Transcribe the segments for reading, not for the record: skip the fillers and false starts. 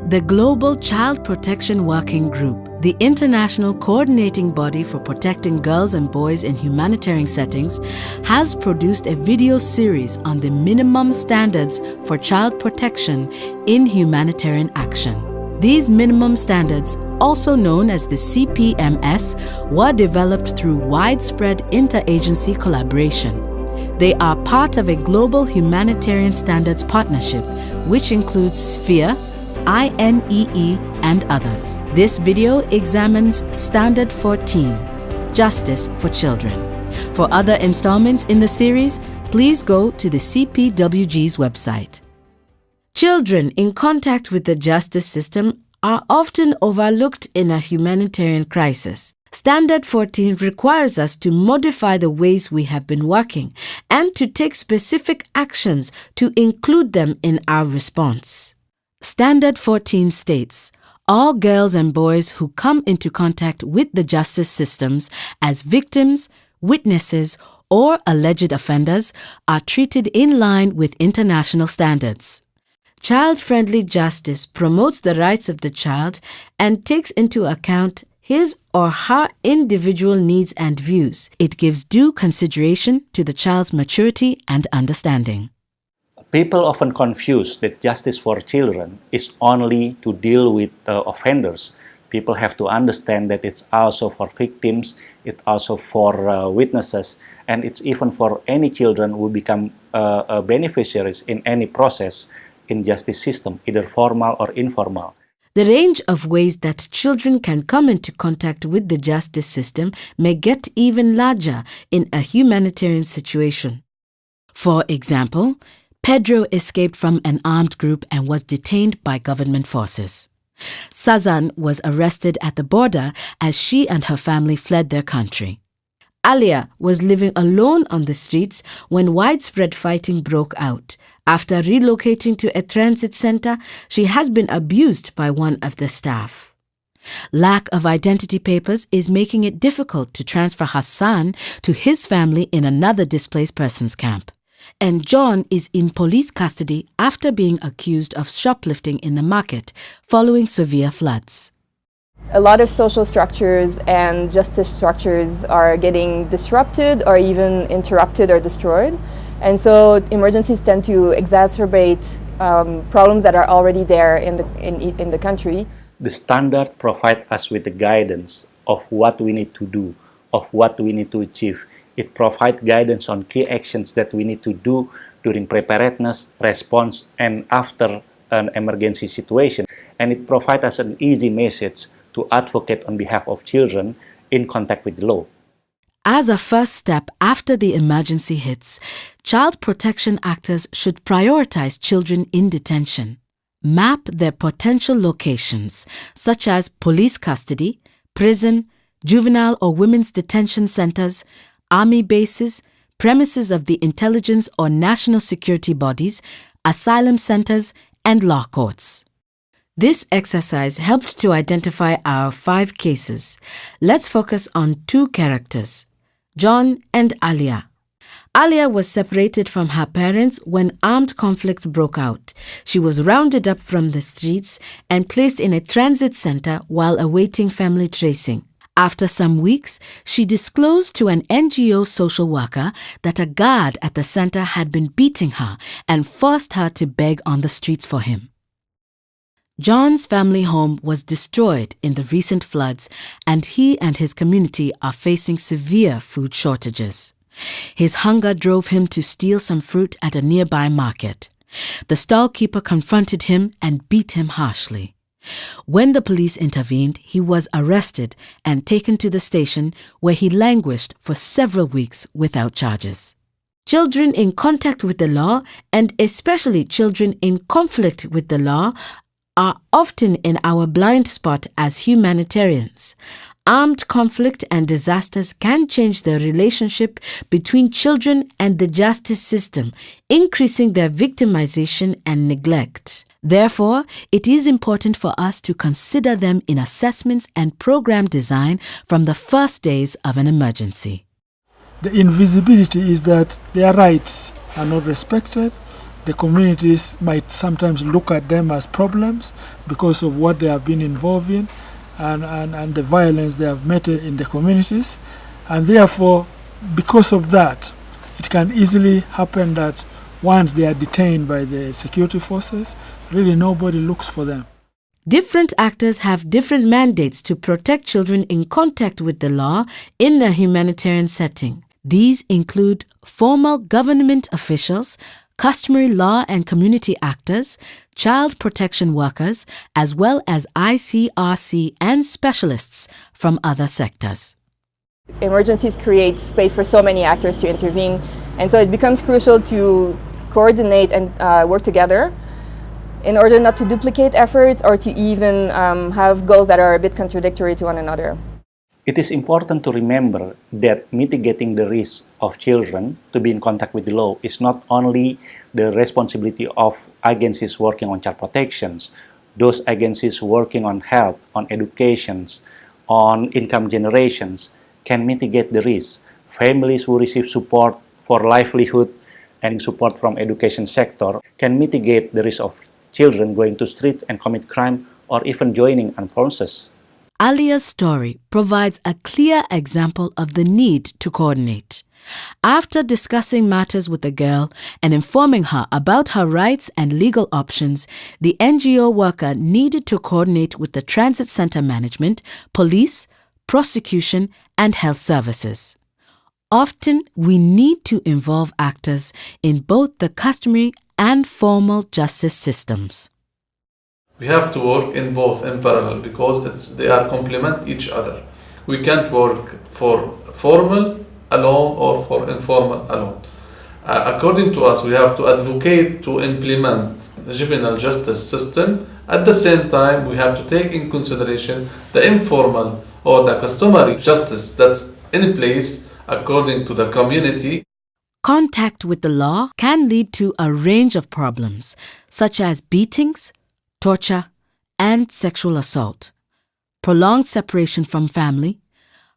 The Global Child Protection Working Group, the international coordinating body for protecting girls and boys in humanitarian settings, has produced a video series on the minimum standards for child protection in humanitarian action. These minimum standards, also known as the CPMS, were developed through widespread interagency collaboration. They are part of a global humanitarian standards partnership, which includes Sphere, INEE, and others. This video examines Standard 14, Justice for Children. For other installments in the series, please go to the CPWG's website. Children in contact with the justice system are often overlooked in a humanitarian crisis. Standard 14 requires us to modify the ways we have been working and to take specific actions to include them in our response. Standard 14 states, all girls and boys who come into contact with the justice systems as victims, witnesses, or alleged offenders are treated in line with international standards. Child-friendly justice promotes the rights of the child and takes into account his or her individual needs and views. It gives due consideration to the child's maturity and understanding. People often confuse that justice for children is only to deal with offenders. People have to understand that it's also for victims, it's also for witnesses, and it's even for any children who become beneficiaries in any process in justice system, either formal or informal. The range of ways that children can come into contact with the justice system may get even larger in a humanitarian situation. For example, Pedro escaped from an armed group and was detained by government forces. Sazan was arrested at the border as she and her family fled their country. Alia was living alone on the streets when widespread fighting broke out. After relocating to a transit center, she has been abused by one of the staff. Lack of identity papers is making it difficult to transfer Hassan to his family in another displaced persons camp. And John is in police custody after being accused of shoplifting in the market following severe floods. A lot of social structures and justice structures are getting disrupted or even interrupted or destroyed. And so emergencies tend to exacerbate problems that are already there in the country. The standard provides us with the guidance of what we need to do, of what we need to achieve. It provides guidance on key actions that we need to do during preparedness, response, and after an emergency situation. And it provides us an easy message to advocate on behalf of children in contact with the law. As a first step after the emergency hits, child protection actors should prioritize children in detention. Map their potential locations, such as police custody, prison, juvenile or women's detention centers, army bases, premises of the intelligence or national security bodies, asylum centers, and law courts. This exercise helped to identify our 5 cases. Let's focus on 2 characters, John and Alia. Alia was separated from her parents when armed conflict broke out. She was rounded up from the streets and placed in a transit center while awaiting family tracing. After some weeks, she disclosed to an NGO social worker that a guard at the center had been beating her and forced her to beg on the streets for him. John's family home was destroyed in the recent floods, and he and his community are facing severe food shortages. His hunger drove him to steal some fruit at a nearby market. The stall keeper confronted him and beat him harshly. When the police intervened, he was arrested and taken to the station where he languished for several weeks without charges. Children in contact with the law, and especially children in conflict with the law, are often in our blind spot as humanitarians. Armed conflict and disasters can change the relationship between children and the justice system, increasing their victimization and neglect. Therefore, it is important for us to consider them in assessments and program design from the first days of an emergency. The invisibility is that their rights are not respected, The communities might sometimes look at them as problems because of what they have been involved in and the violence they have met in the communities. And therefore, because of that, it can easily happen that once they are detained by the security forces, really nobody looks for them. Different actors have different mandates to protect children in contact with the law in a humanitarian setting. These include formal government officials, customary law and community actors, child protection workers, as well as ICRC and specialists from other sectors. Emergencies create space for so many actors to intervene, and so it becomes crucial to coordinate and work together in order not to duplicate efforts or to even have goals that are a bit contradictory to one another. It is important to remember that mitigating the risk of children to be in contact with the law is not only the responsibility of agencies working on child protections, those agencies working on health, on educations, on income generations can mitigate the risk. Families who receive support for livelihood and support from education sector can mitigate the risk of children going to streets and commit crime or even joining armed forces. Alia's story provides a clear example of the need to coordinate. After discussing matters with the girl and informing her about her rights and legal options, the NGO worker needed to coordinate with the transit center management, police, prosecution, and health services. Often, we need to involve actors in both the customary and formal justice systems. We have to work in both in parallel because they are complement each other. We can't work for formal alone or for informal alone. According to us, we have to advocate to implement the juvenile justice system. At the same time, we have to take in consideration the informal or the customary justice that's in place according to the community. Contact with the law can lead to a range of problems, such as beatings, torture, and sexual assault, prolonged separation from family,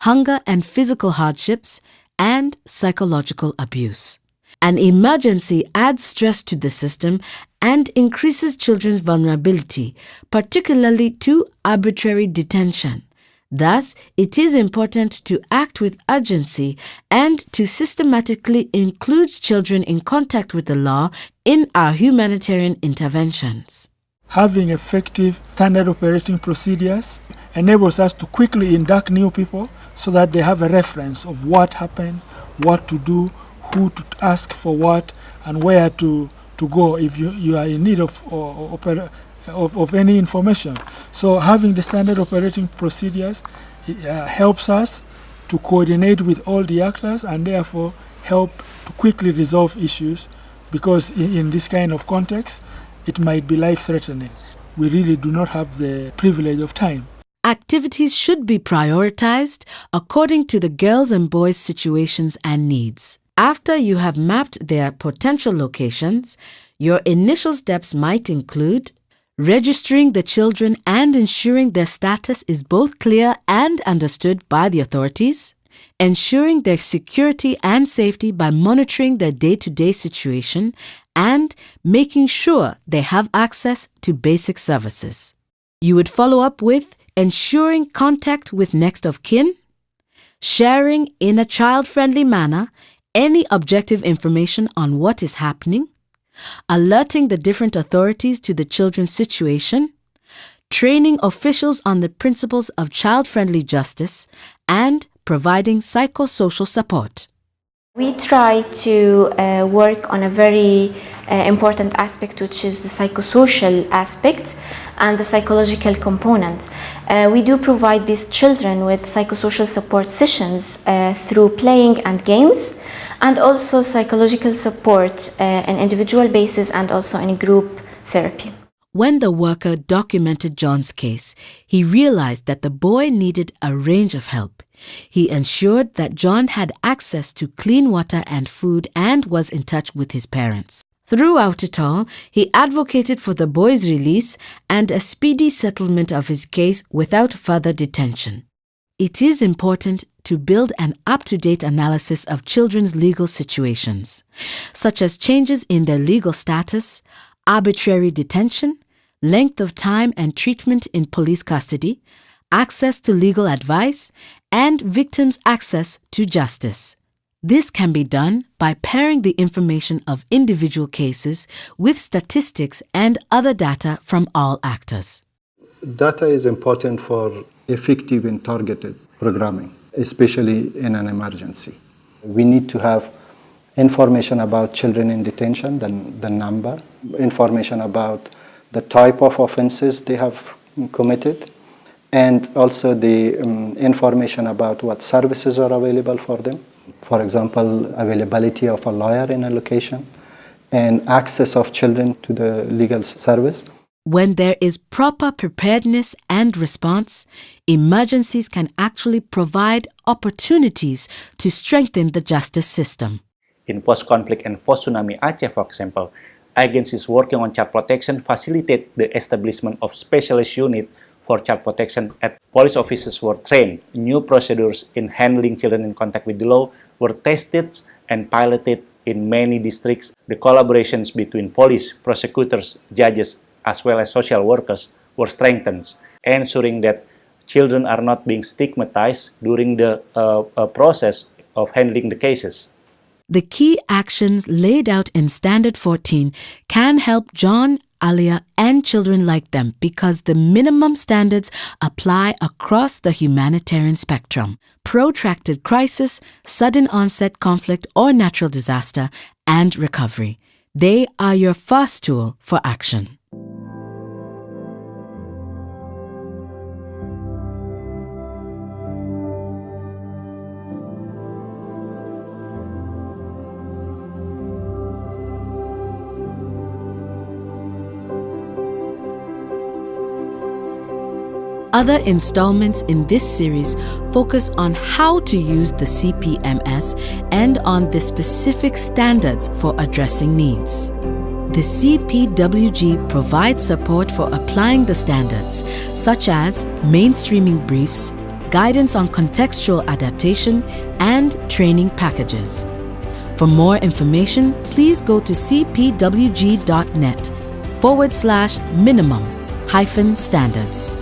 hunger and physical hardships, and psychological abuse. An emergency adds stress to the system and increases children's vulnerability, particularly to arbitrary detention. Thus, it is important to act with urgency and to systematically include children in contact with the law in our humanitarian interventions. Having effective standard operating procedures enables us to quickly induct new people so that they have a reference of what happens, what to do, who to ask for what, and where to go if you are in need of any information. So having the standard operating procedures helps us to coordinate with all the actors and therefore help to quickly resolve issues, because in this kind of context, it might be life-threatening. We really do not have the privilege of time. Activities should be prioritized according to the girls' and boys' situations and needs. After you have mapped their potential locations, your initial steps might include registering the children and ensuring their status is both clear and understood by the authorities, ensuring their security and safety by monitoring their day-to-day situation, and making sure they have access to basic services. You would follow up with ensuring contact with next of kin, sharing in a child-friendly manner any objective information on what is happening, alerting the different authorities to the children's situation, training officials on the principles of child-friendly justice, and providing psychosocial support. We try to work on a very important aspect, which is the psychosocial aspect and the psychological component. We do provide these children with psychosocial support sessions through playing and games, and also psychological support on individual basis and also in group therapy. When the worker documented John's case, he realized that the boy needed a range of help. He ensured that John had access to clean water and food and was in touch with his parents. Throughout it all, he advocated for the boy's release and a speedy settlement of his case without further detention. It is important to build an up-to-date analysis of children's legal situations, such as changes in their legal status, arbitrary detention, length of time and treatment in police custody, access to legal advice, and victims' access to justice. This can be done by pairing the information of individual cases with statistics and other data from all actors. Data is important for effective and targeted programming, especially in an emergency. We need to have information about children in detention, the number, information about the type of offenses they have committed, and also the information about what services are available for them. For example, availability of a lawyer in a location and access of children to the legal service. When there is proper preparedness and response, emergencies can actually provide opportunities to strengthen the justice system. In post-conflict and post-tsunami Aceh, for example, agencies working on child protection facilitate the establishment of specialist unit for child protection at police officers were trained. New procedures in handling children in contact with the law were tested and piloted in many districts. The collaborations between police, prosecutors, judges, as well as social workers were strengthened, ensuring that children are not being stigmatized during the process of handling the cases. The key actions laid out in Standard 14 can help John, Alia, and children like them because the minimum standards apply across the humanitarian spectrum: protracted crisis, sudden onset conflict or natural disaster, and recovery. They are your first tool for action. Other installments in this series focus on how to use the CPMS and on the specific standards for addressing needs. The CPWG provides support for applying the standards, such as mainstreaming briefs, guidance on contextual adaptation, and training packages. For more information, please go to cpwg.net/minimum-standards.